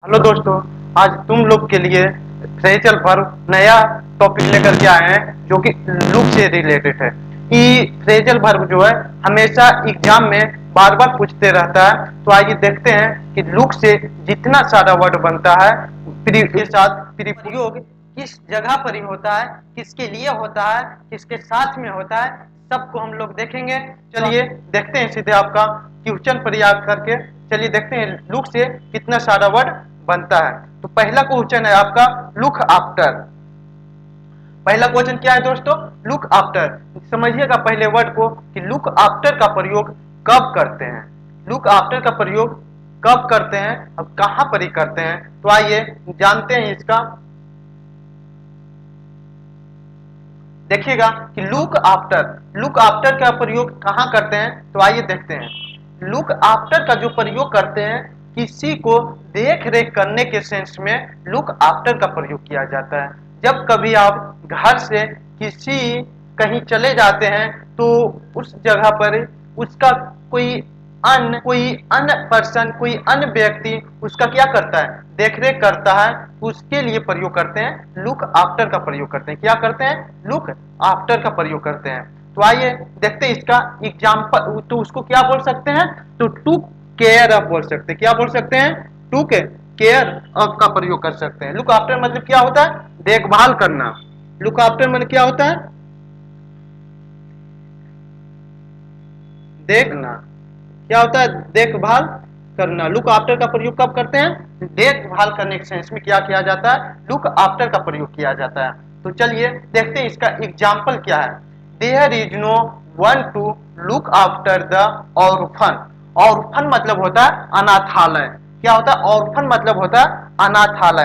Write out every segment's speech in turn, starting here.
Hello दोस्तों, आज तुम लोग के लिए फ्रेजल वर्ब नया टॉपिक लेकर के आए हैं जो कि लुक से रिलेटेड है कि फ्रेजल वर्ब जो है हमेशा एग्जाम में बार बार पूछते रहता है। तो आइए देखते हैं कि लुक से जितना सारा वर्ड बनता है प्री के साथ प्रयोग किस जगह पर ही होता है, किसके लिए होता है, किसके साथ में होता है, सबको हम लोग देखेंगे। चलिए देखते हैं सीधे आपका क्वेश्चन पर याद करके। चलिए देखते हैं लुक से कितना सारा वर्ड बनता है। तो पहला क्वेश्चन है आपका लुक आफ्टर। पहला क्वेश्चन क्या है दोस्तों? Look after. समझिएगा पहले वर्ड को कि लुक आफ्टर का प्रयोग कब करते हैं। लुक आफ्टर का प्रयोग कब करते हैं और कहां पर ही करते हैं। तो आइए जानते हैं इसका। देखिएगा कि लुक आफ्टर का प्रयोग कहां करते हैं। तो आइए देखते हैं। लुक आफ्टर का जो प्रयोग करते हैं किसी को देख रेख करने के सेंस में लुक आफ्टर का प्रयोग किया जाता है। जब कभी आप घर से किसी कहीं चले जाते हैं तो उस जगह पर उसका कोई अन्य पर्सन, कोई अन्य व्यक्ति उसका क्या करता है, देख रेख करता है। उसके लिए प्रयोग करते हैं लुक आफ्टर का प्रयोग करते हैं। क्या करते हैं? लुक आफ्टर का प्रयोग करते हैं। तो आइए देखते हैं इसका एग्जाम्पल। तो उसको क्या बोल सकते हैं? तो टू केयर ऑफ बोल सकते हैं। क्या बोल सकते हैं? टू केयर ऑफ का प्रयोग कर सकते हैं। लुक आफ्टर मतलब क्या होता है? देखभाल करना। लुक आफ्टर मतलब क्या होता है? देखना। क्या होता है? देखभाल करना। लुक आफ्टर का प्रयोग कब करते हैं? देखभाल करने के सेंस में क्या किया जाता है? लुक आफ्टर का प्रयोग किया जाता है। तो चलिए देखते हैं इसका एग्जाम्पल क्या है। There is no one to look after the orphan. Orphan मतलब होता है अनाथालय। क्या होता है? ऑर्फन मतलब होता है अनाथालय।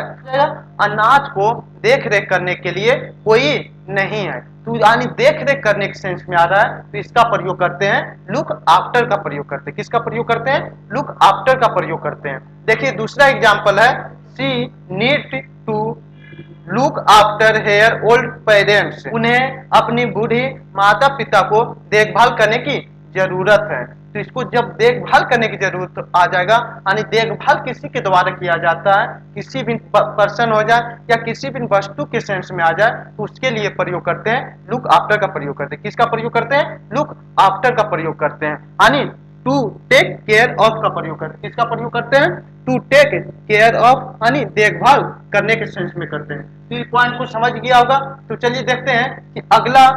अनाथ को देख रेख करने के लिए कोई नहीं है। तो यानी देख रेख करने के सेंस में आ रहा है। तो इसका प्रयोग करते हैं लुक आफ्टर का प्रयोग करते हैं। किसका प्रयोग करते हैं? लुक आफ्टर का प्रयोग करते हैं। देखिए दूसरा एग्जाम्पल है she need to look after her old parents. उन्हें अपनी बूढ़ी माता पिता को देखभाल करने की जरूरत है। तो इसको जब देखभाल करने की जरूरत आ जाएगा, यानी देखभाल किसी के द्वारा किया जाता है, किसी भी पर्सन हो जाए या किसी भी वस्तु के सेंस में आ जाए, तो उसके लिए प्रयोग करते हैं लुक आफ्टर का प्रयोग करते हैं। किसका प्रयोग करते हैं? लुक आफ्टर का प्रयोग करते हैं। यानी टू टेक केयर ऑफ का प्रयोग करते हैं। किसका प्रयोग करते हैं? टू टेक केयर ऑफ, यानी देखभाल करने के सेंस में करते हैं। तो इस पॉइंट को समझ गया होगा। तो चलिए देखते हैं कि अगला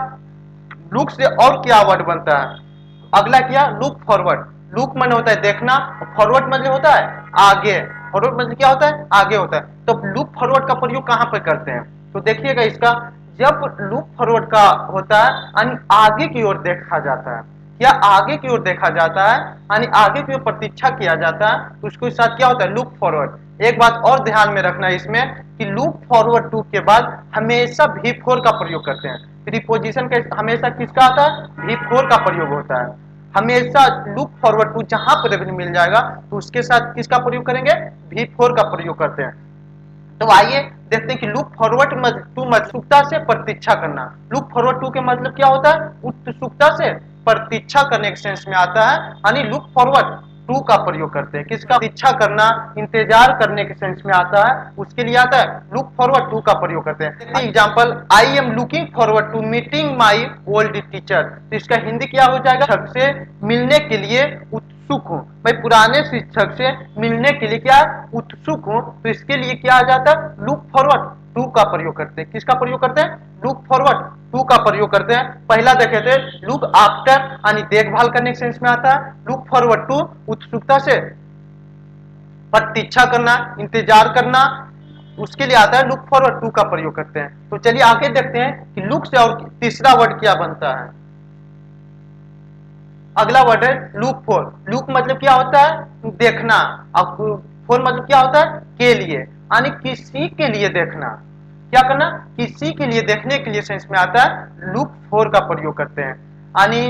लुक से और क्या वर्ड बनता है। अगला क्या? Look forward. लुक मन होता है देखना, फॉरवर्ड मतलब होता है आगे। फॉरवर्ड मतलब क्या होता है? आगे होता है। तो लुक फॉरवर्ड का प्रयोग कहां पर करते हैं? तो देखिएगा इसका, जब लुक फॉरवर्ड का होता है यानी आगे की ओर देखा जाता है, या आगे की ओर देखा जाता है यानी आगे की ओर प्रतीक्षा किया जाता है, तो उसके साथ क्या होता है? Look forward. एक बात और ध्यान में रखना है इसमें कि लुक फॉरवर्ड टू के बाद हमेशा भी फोर का प्रयोग करते हैं। प्रीपोजिशन का हमेशा किसका आता है? भी फोर का प्रयोग होता है। हमेशा लुक फॉरवर्ड टू जहां पर भी मिल जाएगा तो उसके साथ किसका प्रयोग करेंगे? भी फोर का प्रयोग करते हैं। तो आइए देखते हैं कि लुक फॉरवर्ड टू उत्सुकता से प्रतीक्षा करना। लुक फॉरवर्ड टू के मतलब क्या होता है? उत्सुकता से प्रतीक्षा करने के सेंस में आता है, यानी लुक फॉरवर्ड टू का प्रयोग करते हैं। किसका? प्रतीक्षा करना, इंतजार करने के सेंस में आता है, उसके लिए आता है लुक फॉरवर्ड टू का प्रयोग करते हैं। Example, I am looking forward to meeting my old teacher. तो इसका हिंदी क्या हो जाएगा? शिक्षक से मिलने के लिए उत्सुक हूं। मैं पुराने शिक्षक से मिलने के लिए क्या उत्सुक हूं। तो इसके लिए क्या आ जाता है? लुक फॉरवर्ड टू का प्रयोग करते हैं। किसका प्रयोग करते हैं? लुक फॉरवर्ड टू का प्रयोग करते हैं। पहला देखे थे लुक आफ्टर, यानी देखभाल करने के सेंस में आता है। लुक फॉरवर्ड टू उत्सुकता से प्रतीक्षा करना, इंतजार करना, उसके लिए आता है लुक फॉरवर्ड टू का प्रयोग करते हैं। तो चलिए आगे देखते हैं कि लुक से और तीसरा वर्ड क्या बनता है। अगला वर्ड है लुक फॉर। लुक मतलब क्या होता है? देखना। अब फॉर मतलब क्या होता है? के लिए, यानी किसी के लिए देखना। क्या करना? किसी के लिए देखने के लिए सेंस में आता है लुक फॉर का प्रयोग करते हैं। यानी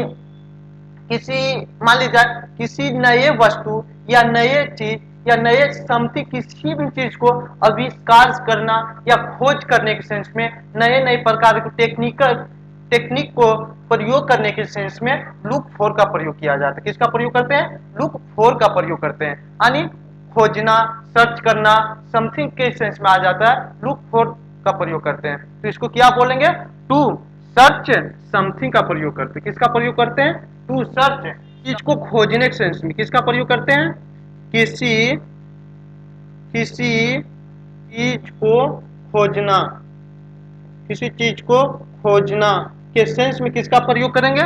किसी, मान लीजिए किसी नए वस्तु या नए चीज या नए समथिंग, किसी भी चीज को आविष्कार करना या खोज करने के सेंस में, नए नए प्रकार के टेक्निक को प्रयोग करने के सेंस में लुक फॉर का प्रयोग किया जाता है। किसका प्रयोग करते हैं? लुक फॉर का प्रयोग करते हैं। यानी खोजना, सर्च करना, समथिंग के सेंस में आ जाता है, लुक फॉर का प्रयोग करते हैं। तो इसको क्या बोलेंगे? टू सर्च समथिंग का प्रयोग करते हैं। किसका प्रयोग करते हैं? टू सर्च, चीज को खोजने के सेंस में किसका प्रयोग करते हैं? किसी किसी चीज को खोजना, किसी चीज को खोजना के सेंस में किसका प्रयोग करेंगे?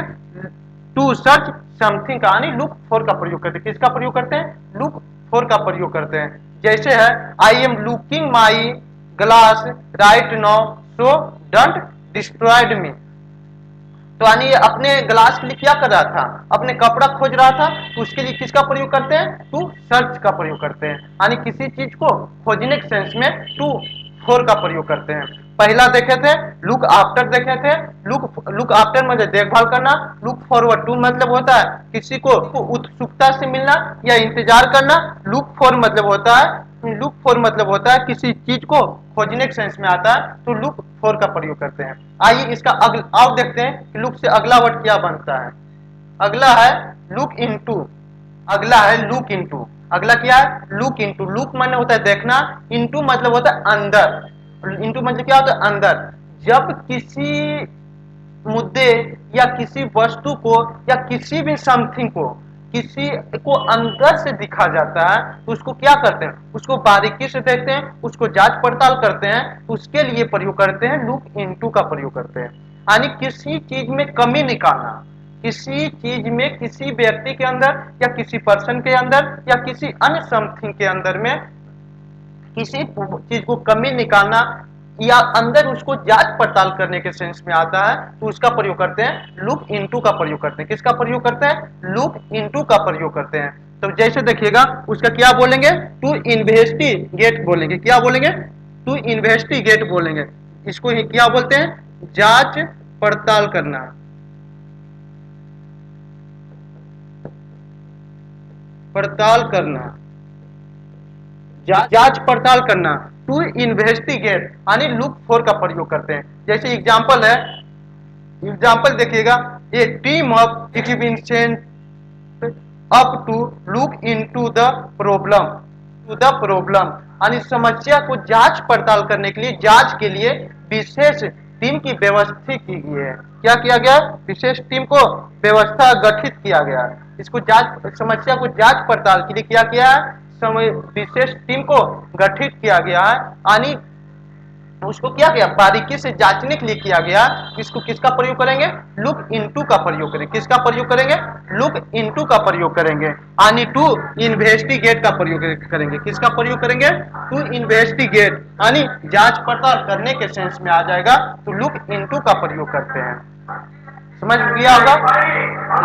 टू सर्च समथिंग का यानी लुक फॉर का प्रयोग करते हैं। किसका प्रयोग करते हैं? लुक फॉर का प्रयोग करते हैं। जैसे है I am looking my glass right now so don't destroyed me. तो यानी ये अपने ग्लास के लिए क्या कर रहा था? अपने कपड़ा खोज रहा था। तो उसके लिए किसका प्रयोग करते हैं? टू सर्च का प्रयोग करते हैं, यानी किसी चीज को खोजने के सेंस में टू फॉर का प्रयोग करते हैं। पहला देखे थे लुक आफ्टर, देखे थे लुक आफ्टर मतलब देखभाल करना। लुक फॉरवर्ड टू मतलब होता है किसी को उत्सुकता से मिलना या इंतजार करना। लुक फॉर मतलब होता है किसी चीज को खोजने के सेंस में आता है, तो लुक फॉर का प्रयोग करते हैं। आइए इसका अब देखते हैं कि लुक से अगला वर्ड क्या बनता है। अगला है लुक इनटू। अगला है लुक इनटू। अगला क्या है? Look into. लुक माने होता है देखना, इनटू मतलब होता है अंदर। इनटू मतलब क्या होता है? अंदर। जब किसी मुद्दे या किसी वस्तु को या किसी भी समथिंग को किसी को अंदर से दिखा जाता है, तो उसको क्या करते हैं? उसको बारीकी से देखते हैं, उसको जांच पड़ताल करते हैं, तो उसके लिए प्रयोग करते हैं लुक इनटू का प्रयोग करते हैं। यानी किसी चीज में कमी निकालना, किसी चीज में किसी व्यक्ति के अंदर या किसी पर्सन के अंदर या किसी अन्य समथिंग के अंदर में किसी चीज को कमी निकालना या अंदर उसको जांच पड़ताल करने के सेंस में आता है, तो उसका प्रयोग करते हैं लुक इनटू का प्रयोग करते हैं। किसका प्रयोग करते हैं? लुक इनटू का प्रयोग करते हैं। तो जैसे देखिएगा उसका क्या बोलेंगे? टू इन्वेस्टिगेट बोलेंगे। क्या बोलेंगे? टू इन्वेस्टिगेट बोलेंगे। इसको ही क्या बोलते हैं? जांच पड़ताल करना। पड़ताल करना, जांच पड़ताल करना। टू इन्वेस्टिगेट यानी लुक फॉर का प्रयोग करते हैं। जैसे एग्जांपल है, एग्जांपल देखिएगा, a team of equipment up to look into the problem यानी समस्या को जांच पड़ताल करने के लिए, जांच के लिए विशेष टीम की व्यवस्था की गई है। क्या किया गया? विशेष टीम को व्यवस्था गठित किया गया। इसको जांच, समस्या को जांच पड़ताल के लिए क्या किया है? विशेष टीम को गठित किया गया है, यानी उसको क्या किया? बारीकी से जांचने के लिए किया गया। इसको किसका प्रयोग करेंगे? लुक इनटू का प्रयोग करेंगे। किसका प्रयोग करेंगे? लुक इनटू का प्रयोग करेंगे, यानी टू इन्वेस्टिगेट का प्रयोग करेंगे। किसका प्रयोग करेंगे? टू इन्वेस्टिगेट यानी जांच पड़ताल करने के सेंस में आ जाएगा, तो लुक इनटू का प्रयोग करते हैं। समझ गया होगा?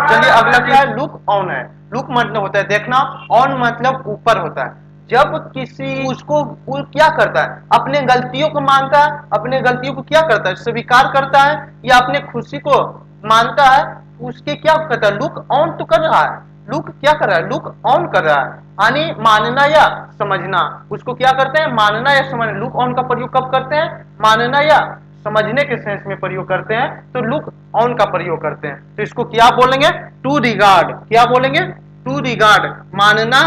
चलिए अगला क्या है? लुक ऑन है। लुक मतलब होता है देखना, ऑन मतलब ऊपर होता है। जब किसी उसको वो क्या करता है? अपने गलतियों को मानता है, अपने गलतियों को क्या करता है? स्वीकार करता है या अपने खुशी को मानता है, उसके क्या करता है? लुक ऑन तो कर रहा है। लुक क्या कर रहा है? लुक ऑन कर रहा है, यानी मानना या समझना। उसको क्या करते हैं? मानना या समझना। लुक ऑन का प्रयोग कब करते हैं? मानना या समझने के सेंस में प्रयोग करते हैं, तो लुक ऑन का प्रयोग करते हैं। तो इसको क्या बोलेंगे? To regard. क्या बोलेंगे? टू रिगार्ड मानना,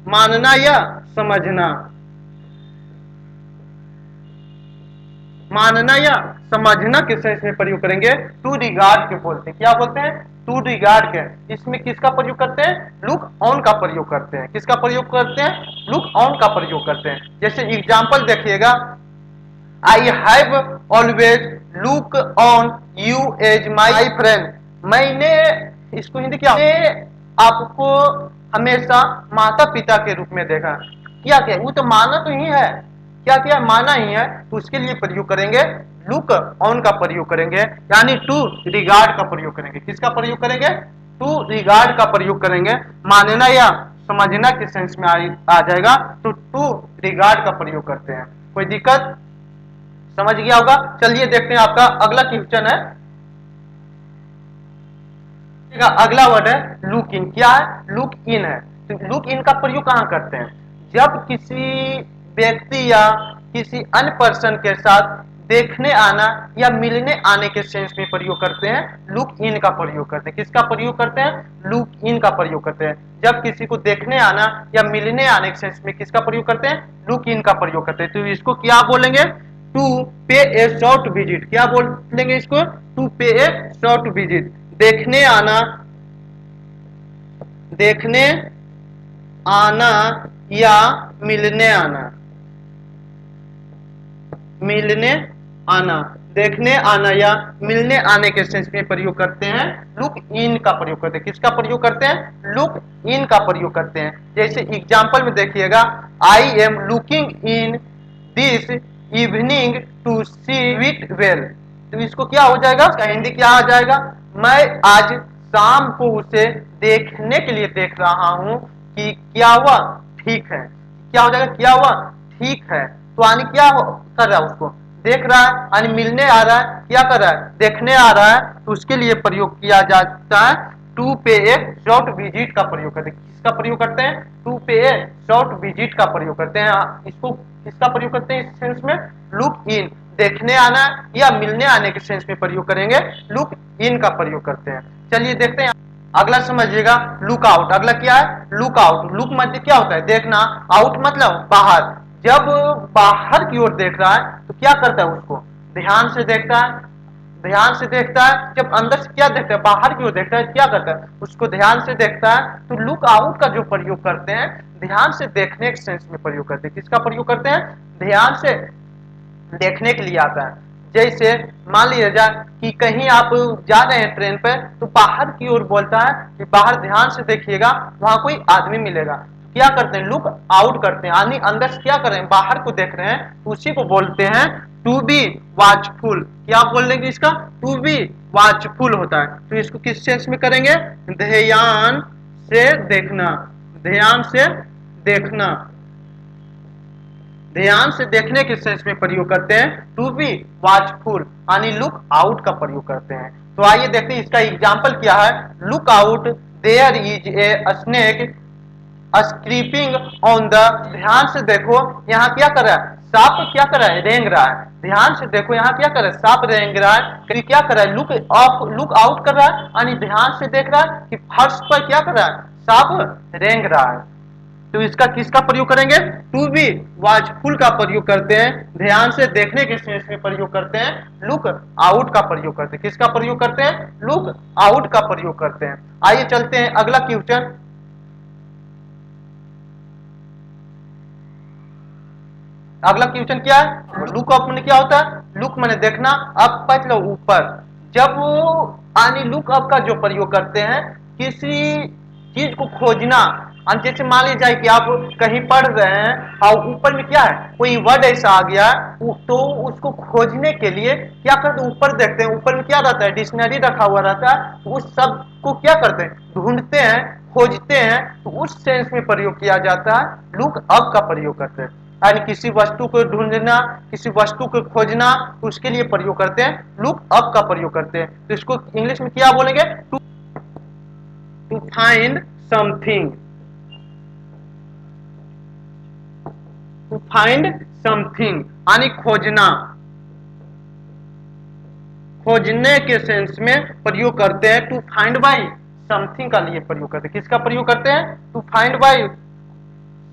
मानना या समझना। मानना या समझना के सेंस में प्रयोग करेंगे टू रिगार्ड के बोलते हैं। क्या बोलते हैं? टू रिगार्ड के। इसमें किसका प्रयोग करते हैं? लुक ऑन का प्रयोग करते हैं। किसका प्रयोग करते हैं? लुक ऑन का प्रयोग करते हैं। जैसे एग्जांपल देखिएगा, I have always look on you as my friend. मैंने, इसको हिंदी क्या? आपको हमेशा माता पिता के रूप में देखा। क्या क्या? वो तो माना तो ही है। क्या क्या? माना ही है। तो उसके लिए प्रयोग करेंगे लुक ऑन का प्रयोग करेंगे, यानी टू रिगार्ड का प्रयोग करेंगे। किसका प्रयोग करेंगे? टू रिगार्ड का प्रयोग करेंगे। मानना या समझना के सेंस में आ जाएगा, तो टू रिगार्ड का प्रयोग करते हैं। कोई दिक्कत? समझ गया होगा? चलिए देखते हैं आपका अगला क्वेश्चन है। अगला वर्ड है लुक इन। क्या है? लुक इन है। तो लुक इन का प्रयोग कहां करते हैं? जब किसी व्यक्ति या किसी अन्य पर्सन के साथ देखने आना या मिलने आने के सेंस में प्रयोग करते हैं, लुक इन का प्रयोग करते हैं। किसका प्रयोग करते हैं? लुक इन का प्रयोग करते हैं। जब किसी को देखने आना या मिलने आने के सेंस में किसका प्रयोग करते हैं? लुक इन का प्रयोग करते हैं। तो इसको क्या बोलेंगे? टू पे ए शॉर्ट विजिट। क्या बोलेंगे इसको? टू पे ए शॉर्ट विजिट। देखने आना, देखने आना या मिलने आना, मिलने आना, देखने आना या मिलने आने के सेंस में प्रयोग करते हैं, लुक इन का प्रयोग करते हैं। किसका प्रयोग करते हैं? लुक इन का प्रयोग करते हैं। जैसे एग्जांपल में देखिएगा, I am looking in this evening to see it well. तो इसको क्या हो जाएगा? इसका हिंदी क्या आ जाएगा? मैं आज शाम को उसे देखने के लिए देख रहा हूं कि क्या हुआ, ठीक है। क्या हो जाएगा? क्या हुआ, ठीक है। तो आनी क्या कर रहा है? उसको देख रहा है, यानी मिलने आ रहा है, क्या कर रहा है? देखने आ रहा है। तो उसके लिए प्रयोग किया जाता है टू पे ए शॉर्ट विजिट का प्रयोग करते हैं। किसका प्रयोग करते हैं? टू पे ए शॉर्ट विजिट का प्रयोग करते हैं। इसको किसका प्रयोग करते हैं? इस सेंस में लुक इन, देखने आना या मिलने आने के सेंस में प्रयोग करेंगे, लुक इन का प्रयोग करते हैं। चलिए देखते हैं अगला, समझिएगा लुक आउट। अगला क्या है? Look out. लुक मतलब क्या होता है? देखना, आउट मतलब बाहर। जब बाहर की ओर देख रहा है तो क्या करता है? उसको ध्यान से देखता है, ध्यान से देखता है। जब अंदर से क्या देखता है? बाहर की ओर देखता है, क्या करता है? उसको ध्यान से देखता है। तो लुक आउट का जो प्रयोग करते हैं, ध्यान से देखने के सेंस में प्रयोग करते हैं। किसका प्रयोग करते हैं? ध्यान से देखने के लिए आता है। जैसे मान लीजिए कि कहीं आप जा रहे हैं ट्रेन पे, तो बाहर की ओर बोलता है कि बाहर ध्यान से देखिएगा, वहां कोई आदमी मिलेगा। क्या करते हैं? लुक आउट करते हैं, यानी अंदर से क्या कर रहे हैं? बाहर को देख रहे हैं। उसी को बोलते हैं टू बी वॉचफुल। क्या बोल देंगे इसका? टू बी वॉचफुल होता है। तो इसको किस सेंस में करेंगे? ध्यान से देखना, ध्यान से देखना, ध्यान से देखने के सेंस में प्रयोग करते हैं टू बी वॉचफुल, यानी लुक आउट का प्रयोग करते हैं। तो आइए देखते हैं इसका एग्जाम्पल क्या है। Look out, there is a snake creeping on the. ध्यान से देखो, यहाँ क्या कर रहा है? सांप क्या कर रहा है? रेंग रहा है। ध्यान से देखो, यहाँ क्या कर रहा है? सांप रेंग रहा है। क्या कर रहा है? लुक ऑफ, लुक आउट कर रहा है, यानी ध्यान से देख रहा है कि फर्श पर क्या कर रहा है? सांप रेंग रहा है। तो इसका किसका प्रयोग करेंगे? टू बी वॉचफुल का प्रयोग करते हैं। ध्यान से देखने के सेंस में प्रयोग करते हैं, लुक आउट का प्रयोग करते हैं। किसका प्रयोग करते हैं? लुक आउट का प्रयोग करते हैं। आइए चलते हैं अगला क्वेश्चन। अगला क्वेश्चन क्या है? लुक अप में क्या होता है? लुक मैंने देखना, अप मतलब ऊपर। जब यानी लुक अप का जो प्रयोग करते हैं, किसी चीज को खोजना। जैसे मान लीजिए कि आप कहीं पढ़ रहे हैं और ऊपर में क्या है? कोई वर्ड ऐसा आ गया, तो उसको खोजने के लिए क्या करते हैं? ऊपर देखते हैं। ऊपर में क्या रहता है? डिक्शनरी रखा हुआ रहता है। उस शब्द को क्या करते हैं? ढूंढते हैं, खोजते हैं। तो उस सेंस में प्रयोग किया जाता है, लुक अप का प्रयोग करते हैं। यानी किसी वस्तु को ढूंढना, किसी वस्तु को खोजना, तो उसके लिए प्रयोग करते हैं, लुक अप का प्रयोग करते हैं। तो इसको इंग्लिश में क्या बोलेंगे? To find something, to find something, यानी खोजना, खोजने के सेंस में प्रयोग करते हैं। टू फाइंड बाई समथिंग का लिए प्रयोग करते हैं। किसका प्रयोग करते हैं? टू फाइंड बाई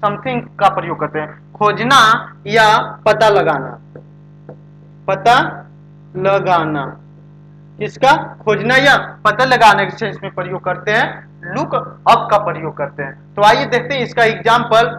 समथिंग का प्रयोग करते हैं। खोजना या पता लगाना, पता लगाना। किसका? खोजना या पता लगाने के सेंस में प्रयोग करते हैं, लुक अप का प्रयोग करते हैं। तो आइए देखते हैं इसका एग्जाम्पल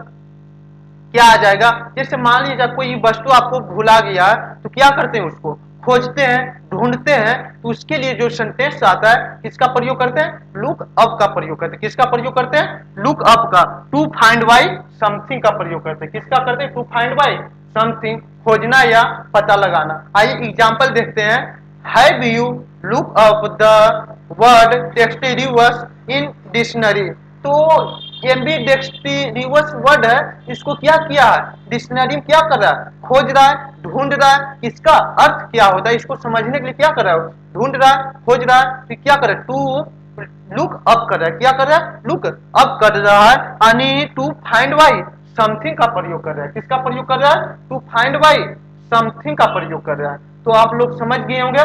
क्या आ जाएगा। जैसे मान लीजिए कोई वस्तु आपको भुला गया है, तो क्या करते हैं? उसको खोजते हैं, ढूंढते हैं। तो उसके लिए जो सेंटेंस आता है, किसका प्रयोग करते हैं? लुक अप का प्रयोग करते हैं। किसका प्रयोग करते हैं? लुक अप का। टू फाइंड बाई समथिंग का प्रयोग करते हैं। किसका करते हैं? टू फाइंड बाई समथिंग, खोजना या पता लगाना। आइए एग्जाम्पल देखते हैं। Have you look up the word dexterous in dictionary. तो एमबी डेक्सटिरिवस वर्ड है, इसको क्या किया है? डिक्शनरी में क्या कर रहा है? खोज रहा है, ढूंढ रहा है। इसका अर्थ क्या होता है? इसको समझने के लिए क्या कर रहा है? ढूंढ रहा है, खोज रहा है। फिर क्या कर रहा है? टू लुक अप कर रहा है। क्या कर रहा है? लुक अप कर रहा है, यानी टू फाइंड बाई समथिंग का प्रयोग कर रहा है। किसका प्रयोग कर रहा है? टू फाइंड बाई समथिंग का प्रयोग कर रहा है। तो आप लोग समझ गए होंगे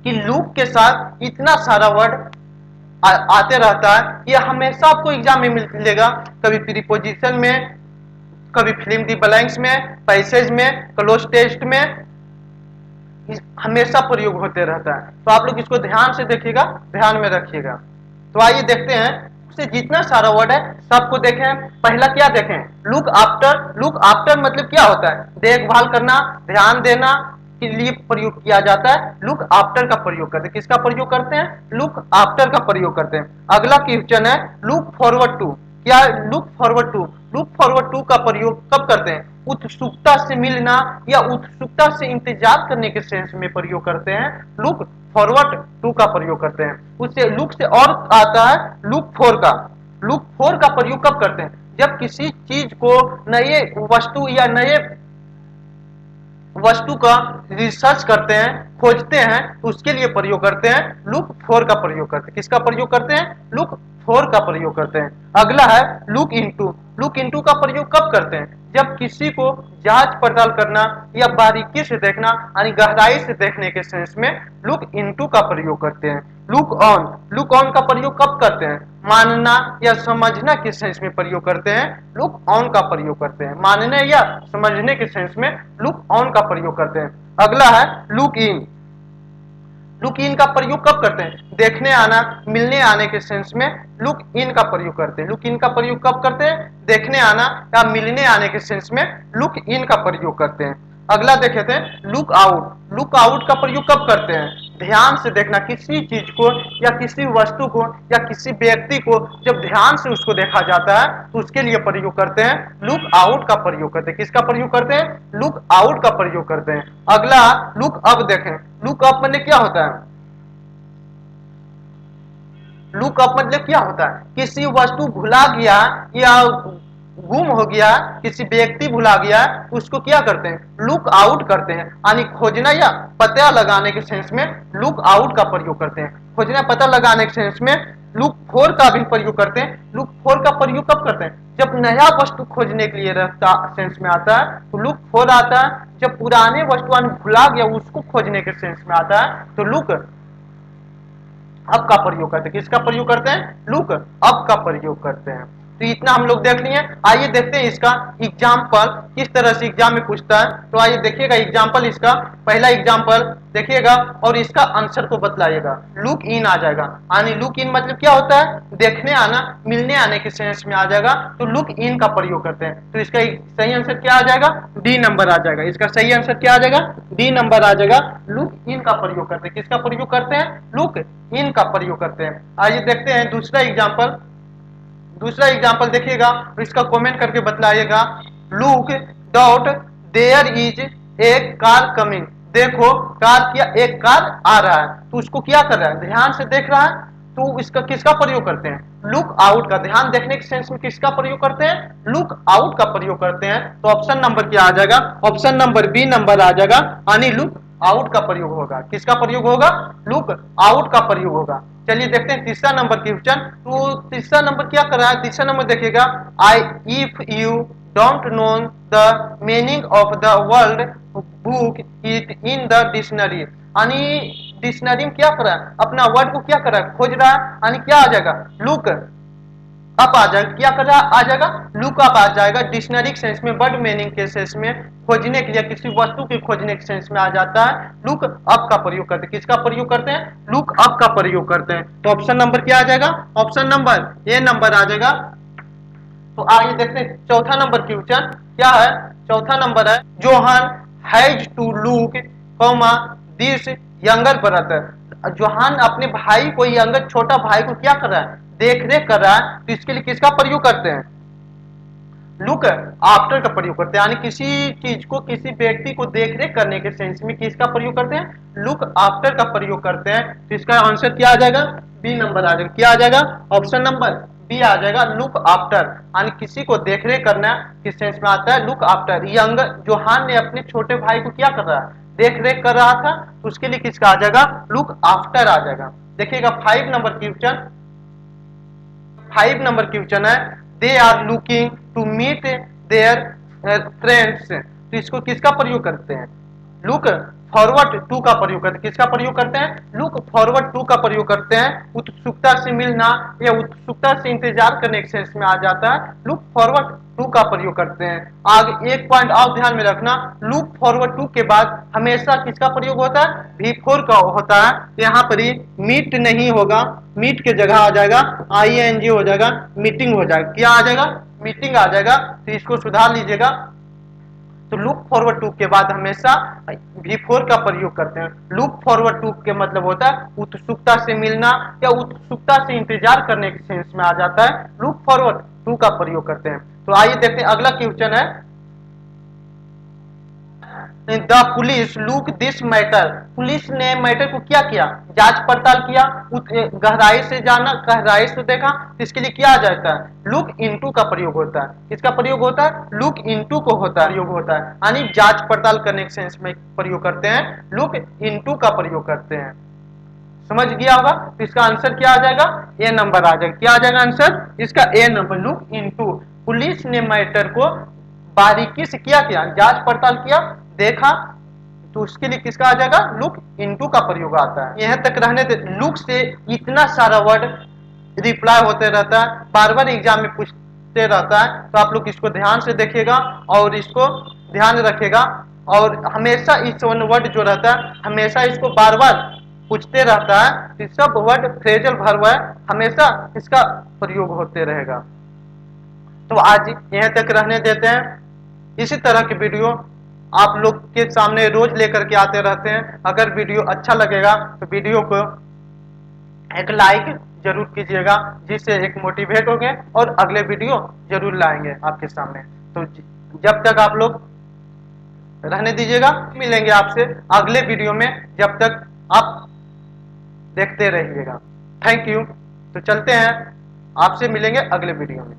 कि लुक के साथ इतना सारा वर्ड आते रहता है। ये हमेशा आपको एग्जाम में मिलेगा, कभी प्रीपोजिशन में, कभी फिल्म दी ब्लैंक्स में, पैसेज में, क्लोज टेक्स्ट में, हमेशा प्रयोग होते रहता है। तो आप लोग इसको ध्यान से देखिएगा, ध्यान में रखिएगा। तो आइए देखते हैं से जितना सारा वर्ड है सबको देखें। पहला क्या देखें, लुक आफ्टर। लुक आफ्टर मतलब क्या होता है, देखभाल करना, ध्यान देना के लिए प्रयोग किया जाता है। लुक आफ्टर का प्रयोग करते हैं। किसका प्रयोग करते हैं, लुक आफ्टर का प्रयोग करते हैं। अगला क्वेश्चन है लुक फॉरवर्ड टू। क्या look forward to, look forward to का प्रयोग कब करते हैं, उत्सुकता से मिलना या उत्सुकता से इंतजार करने के सेंस में प्रयोग करते हैं। लुक फॉरवर्ड टू का प्रयोग करते हैं। उससे लुक से और आता है लुक फॉर का। लुक फॉर का प्रयोग कब करते हैं, जब किसी चीज को, नए वस्तु या नए वस्तु का रिसर्च करते हैं, खोजते हैं, तो उसके लिए प्रयोग करते हैं, लुक फॉर का प्रयोग करते हैं। किसका प्रयोग करते हैं, लुक फॉर का प्रयोग करते हैं। अगला है लुक इनटू। लुक इनटू का प्रयोग कब करते हैं, जब किसी को जांच पड़ताल करना या बारीकी से देखना यानी गहराई से देखने के सेंस में लुक इनटू का प्रयोग करते हैं। लुक ऑन, लुक ऑन का प्रयोग कब करते हैं, मानना या समझना के सेंस में प्रयोग करते हैं, लुक ऑन का प्रयोग करते हैं। मानने या समझने के सेंस में लुक ऑन का प्रयोग करते हैं। अगला है लुक इन। लुक इन का प्रयोग कब करते हैं, देखने आना, मिलने आने के सेंस में लुक इन का प्रयोग करते हैं। लुक इन का प्रयोग कब करते हैं, देखने आना या मिलने आने के सेंस में लुक इन का प्रयोग करते हैं। अगला देखे थे लुक आउट। लुक आउट का प्रयोग कब करते हैं, ध्यान से देखना, किसी चीज को या किसी वस्तु को या किसी व्यक्ति को जब ध्यान से उसको देखा जाता है तो उसके लिए प्रयोग करते हैं, लुक आउट का प्रयोग करते हैं। किसका प्रयोग करते हैं, लुक आउट का प्रयोग करते हैं। अगला लुक अप देखें। लुक अप मतलब क्या होता है, लुक अप मतलब क्या होता है, किसी वस्तु भुला गया या गुम हो गया, किसी व्यक्ति भुला गया, उसको क्या करते हैं, लुक आउट करते हैं। यानी खोजना या पता लगाने के सेंस में लुक आउट का प्रयोग करते हैं। खोजना पता लगाने के सेंस में लुक फॉर का भी प्रयोग करते हैं। लुक फॉर का प्रयोग कब करते हैं, जब नया वस्तु खोजने के लिए रहता सेंस में आता है तो लुक फॉर आता है। जब पुराने वस्तु भुला गया उसको खोजने के सेंस में आता है तो लुक अप का प्रयोग करते हैं। किसका प्रयोग करते हैं, लुक अप का प्रयोग करते हैं। तो इतना हम लोग देख लिए। आइए देखते हैं इसका एग्जाम्पल किस तरह से एग्जाम में पूछता है। तो आइए देखिएगा एग्जाम्पल, इसका पहला एग्जाम्पल देखिएगा और इसका आंसर को बतलाइएगा। लुक इन आ जाएगा, यानी लुक इन मतलब क्या होता है, देखने आना, मिलने आने के सेंस में आ जाएगा तो लुक इन का प्रयोग करते हैं। तो इसका सही आंसर क्या आ जाएगा, डी नंबर आ जाएगा। इसका सही आंसर क्या आ जाएगा, डी नंबर आ जाएगा। लुक इन का प्रयोग करते हैं। किसका प्रयोग करते हैं, लुक इन का प्रयोग करते हैं। आइए देखते हैं दूसरा एग्जाम्पल। दूसरा एग्जाम्पल देखिएगा और इसका कमेंट करके बतलाइएगा। Look that there is a car coming. देखो कार, क्या एक कार आ रहा है, तो उसको क्या कर रहा है, ध्यान से देख रहा है, तो इसका किसका प्रयोग करते हैं, लुक आउट का। ध्यान देखने के सेंस में किसका प्रयोग करते हैं, लुक आउट का प्रयोग करते हैं। तो ऑप्शन नंबर क्या आ जाएगा, ऑप्शन नंबर बी नंबर आ जाएगा, यानी लुक आउट का प्रयोग होगा। किसका प्रयोग होगा, लुक आउट का प्रयोग होगा। चलिए देखते हैं तीसरा नंबर क्वेश्चन। तो तीसरा नंबर क्या कर रहा है, तीसरा नंबर देखिएगा, I if you don't know the meaning of the world book it in the dictionary. यानी डिक्शनरी में क्या कर रहा है, अपना वर्ड को क्या कर रहा है, खोज रहा है, यानी क्या आ जाएगा, लुक अप आ जाएगा। क्या कर रहा आ जाएगा, लुक अप आ जाएगा। डिक्शनरी के सेंस में, वर्ड मीनिंग के सेंस में, खोजने के लिए, किसी वस्तु के खोजने के सेंस में आ जाता है, लुक अप का प्रयोग करते हैं। किसका प्रयोग करते हैं, लुक अप का प्रयोग करते हैं। तो ऑप्शन नंबर क्या आ जाएगा, ऑप्शन नंबर ए नंबर आ जाएगा। तो आइए देखते हैं चौथा नंबर क्वेश्चन क्या है। चौथा नंबर है Johan has to look comma this younger brother. Johan अपने भाई को, यंगर छोटा भाई को क्या कर रहा है, देख रेख कर रहा है, तो इसके लिए किसका प्रयोग करते हैं, लुक आफ्टर का प्रयोग करते हैं। यानी किसी चीज को, किसी व्यक्ति को देख रेख करने के सेंस में किसका प्रयोग करते हैं, लुक आफ्टर का प्रयोग करते हैं। तो इसका आंसर क्या आ जाएगा, बी नंबर आ जाएगा। क्या आ जाएगा, ऑप्शन नंबर बी आ जाएगा, लुक आफ्टर। यानी किसी को देख रेख करना किस सेंस में आता है, लुक आफ्टर। यंगर जोहान ने अपने छोटे भाई को क्या कर रहा है, देख रेख कर रहा था, तो उसके लिए किसका आ जाएगा, लुक आफ्टर आ जाएगा। देखिएगा 5 नंबर क्वेश्चन। 5 नंबर क्वेश्चन है, they are looking to meet their friends तो इसको किसका प्रयोग करते हैं? लुक फॉरवर्ड टू का प्रयोग करते हैं। किसका प्रयोग करते हैं? लुक फॉरवर्ड टू का प्रयोग करते हैं। उत्सुकता से मिलना या उत्सुकता से इंतजार करने के सेंस में आ जाता है, लुक फॉरवर्ड टू का प्रयोग करते हैं। आगे एक पॉइंट और ध्यान में रखना, लुक फॉरवर्ड टू के बाद हमेशा किसका प्रयोग होता है? V4 का होता है। यहाँ पर ही मीट नहीं होगा, मीट के जगह आ जाएगा ING हो जाएगा, मीटिंग हो जाएगा। क्या आ जाएगा? मीटिंग आ जाएगा। तो इसको सुधार लीजिएगा। तो लुक फॉरवर्ड टू के बाद हमेशा V4 का प्रयोग करते हैं। लुक फॉरवर्ड टू के मतलब होता है उत्सुकता से मिलना या उत्सुकता से इंतजार करने के सेंस में आ जाता है, लुक फॉरवर्ड टू का प्रयोग करते हैं। तो आइए देखते हैं अगला क्वेश्चन है, the police look this matter. Police ने मैटर को क्या किया? जांच पड़ताल किया, गहराई से जाना, गहराई से देखा। तो इसके लिए क्या आ जाता है? लुक इनटू का प्रयोग होता है। किसका प्रयोग होता है? लुक इनटू को होता है, प्रयोग होता है, यानी जांच पड़ताल करने के सेंस में प्रयोग करते हैं, लुक इनटू का प्रयोग करते हैं। समझ गया होगा? तो इसका आंसर क्या आ जाएगा? ए नंबर आ जाएगा। क्या आ जाएगा आंसर? इसका ए नंबर, लुक इनटू। पुलिस ने मैटर को बारीकी से क्या किया? जांच पड़ताल किया, देखा। तो उसके लिए किसका आ जाएगा? लुक इनटू का प्रयोग आता है। यहां तक रहने दे। लुक से इतना सारा वर्ड रिप्लाई होते रहता है, बार बार एग्जाम में पूछते रहता है। तो आप लोग इसको ध्यान से देखिएगा और इसको ध्यान रखेगा। और हमेशा इस वर्ड जो रहता है, हमेशा इसको बार बार पूछते रहता है। सब वर्ड फ्रेजल वर्ब है, हमेशा इसका प्रयोग होते रहेगा। तो आज यहां तक रहने देते हैं। इसी तरह की वीडियो आप लोग के सामने रोज लेकर के आते रहते हैं। अगर वीडियो अच्छा लगेगा तो वीडियो को एक लाइक जरूर कीजिएगा, जिससे एक मोटिवेट होंगे और अगले वीडियो जरूर लाएंगे आपके सामने। तो जब तक आप लोग रहने दीजिएगा, मिलेंगे आपसे अगले वीडियो में। जब तक आप देखते रहिएगा। Thank you. तो चलते हैं, आपसे मिलेंगे अगले वीडियो में।